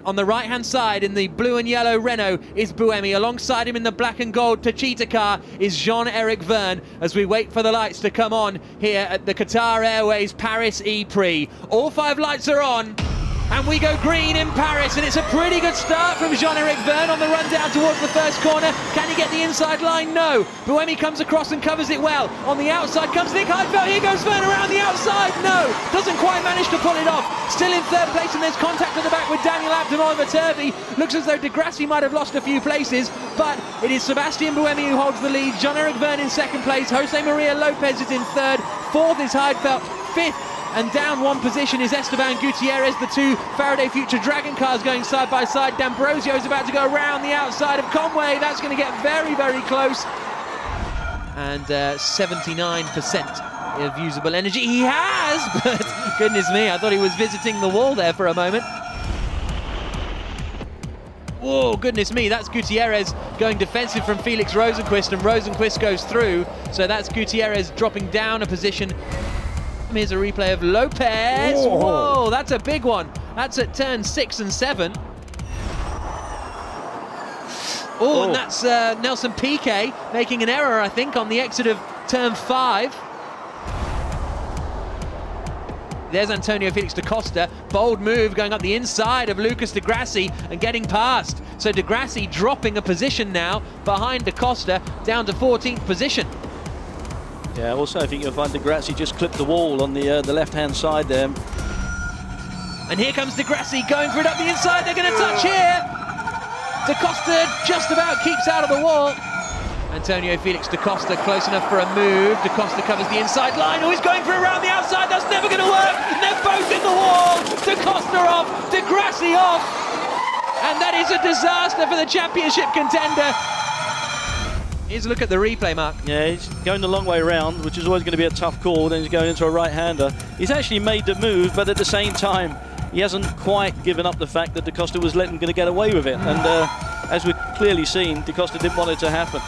On the right-hand side, in the blue and yellow Renault, is Buemi. Alongside him in the black and gold Techeetah car is Jean-Eric Vergne, as we wait for the lights to come on here at the Qatar Airways Paris ePrix. All 5 lights are on, and we go green in Paris, and it's a pretty good start from Jean-Eric Vergne on the run down towards the first corner. Can he get the inside line? No. Buemi comes across and covers it well. On the outside comes Nick Heidfeld. Here goes Vergne around the outside. No, doesn't quite manage to pull it off. Still in third place, and there's contact at the back with Daniel Abt and Oliver Turvey. Looks as though De Grassi might have lost a few places, but it is Sebastian Buemi who holds the lead. Jean-Eric Vergne in second place. Jose Maria Lopez is in third. Fourth is Heidfeld. Fifth, and down 1 position, is Esteban Gutierrez. The 2 Faraday Future Dragon cars going side by side. D'Ambrosio is about to go around the outside of Conway. That's going to get very, very close. And 79% of usable energy. He has, but goodness me, I thought he was visiting the wall there for a moment. Whoa, goodness me, that's Gutierrez going defensive from Felix Rosenqvist, and Rosenqvist goes through. So that's Gutierrez dropping down a position. Here's a replay of Lopez. Whoa, that's a big one. That's at turn 6 and 7. Oh, and that's Nelson Piquet making an error, I think, on the exit of turn 5. There's Antonio Felix da Costa. Bold move going up the inside of Lucas Di Grassi and getting past. So Di Grassi dropping a position now behind da Costa, down to 14th position. Yeah, also I think you'll find Di Grassi just clipped the wall on the left-hand side there. And here comes Di Grassi going for it up the inside. They're going to touch here. Da Costa just about keeps out of the wall. Antonio Felix da Costa close enough for a move. Da Costa covers the inside line. Oh, he's going for it around the outside. That's never going to work. They're both in the wall. Da Costa off, Di Grassi off. And that is a disaster for the championship contender. Here's a look at the replay, Mark. Yeah, he's going the long way around, which is always going to be a tough call. Then he's going into a right-hander. He's actually made the move, but at the same time, he hasn't quite given up the fact that Da Costa was letting him going to get away with it. And as we've clearly seen, Da Costa didn't want it to happen.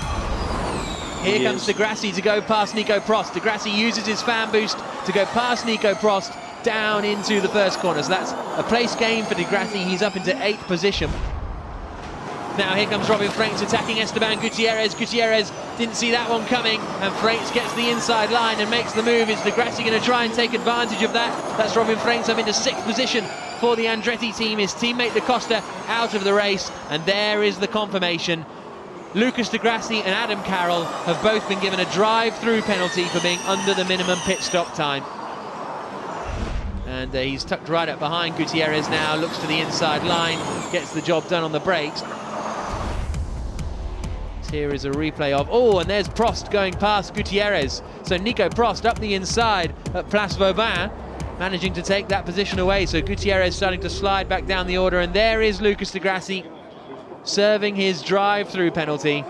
Here comes Di Grassi to go past Nico Prost. Di Grassi uses his fan boost to go past Nico Prost down into the first corner. So that's a place gain for Di Grassi. He's up into 8th position. Now here comes Robin Franks attacking Esteban Gutierrez. Gutierrez didn't see that one coming, and Franks gets the inside line and makes the move. Is Di Grassi going to try and take advantage of that? That's Robin Franks up into 6th position for the Andretti team. His teammate Da Costa out of the race, and there is the confirmation. Lucas Di Grassi and Adam Carroll have both been given a drive-through penalty for being under the minimum pit stop time. And he's tucked right up behind Gutierrez now, looks to the inside line, gets the job done on the brakes. Here is a replay of, oh, and there's Prost going past Gutierrez. So Nico Prost up the inside at Place Vauban, managing to take that position away. So Gutierrez starting to slide back down the order, and there is Lucas Di Grassi serving his drive-through penalty.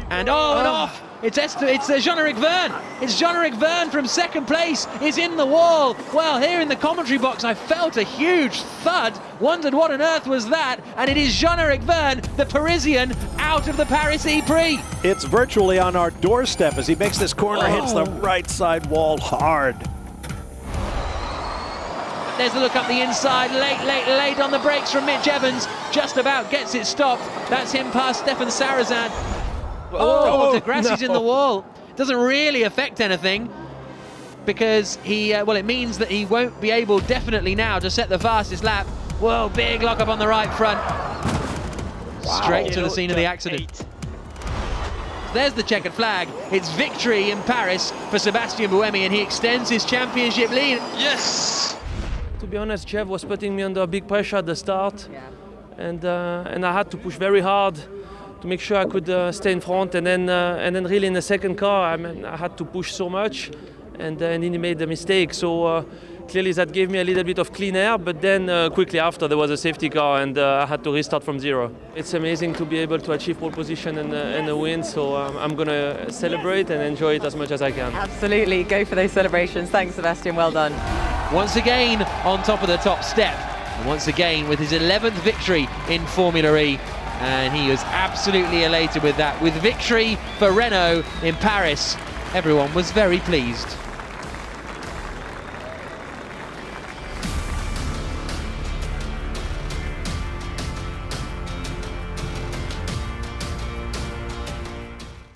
And and off. It's Jean-Eric Vergne. It's Jean-Eric Vergne from second place is in the wall. Well, here in the commentary box, I felt a huge thud, wondered what on earth was that, and it is Jean-Eric Vergne, the Parisian, out of the Paris ePrix. It's virtually on our doorstep as he makes this corner, hits the right side wall hard. There's a look up the inside, late on the brakes from Mitch Evans, just about gets it stopped. That's him past Stefan Sarazan. Di Grassi's in the wall. Doesn't really affect anything because it means that he won't be able definitely now to set the fastest lap. Whoa, big lock up on the right front. Wow. Straight to the scene of the accident. There's the checkered flag. It's victory in Paris for Sebastian Buemi, and he extends his championship lead. Yes! To be honest, Chev was putting me under big pressure at the start, and I had to push very hard to make sure I could stay in front, and then really in the second car I had to push so much, and then he made the mistake. So clearly that gave me a little bit of clean air, but then quickly after there was a safety car, and I had to restart from zero. It's amazing to be able to achieve pole position and a win, so I'm going to celebrate and enjoy it as much as I can. Absolutely, go for those celebrations. Thanks, Sebastian, well done. Once again on top of the top step, and once again with his 11th victory in Formula E. And he was absolutely elated with that. With victory for Renault in Paris, everyone was very pleased.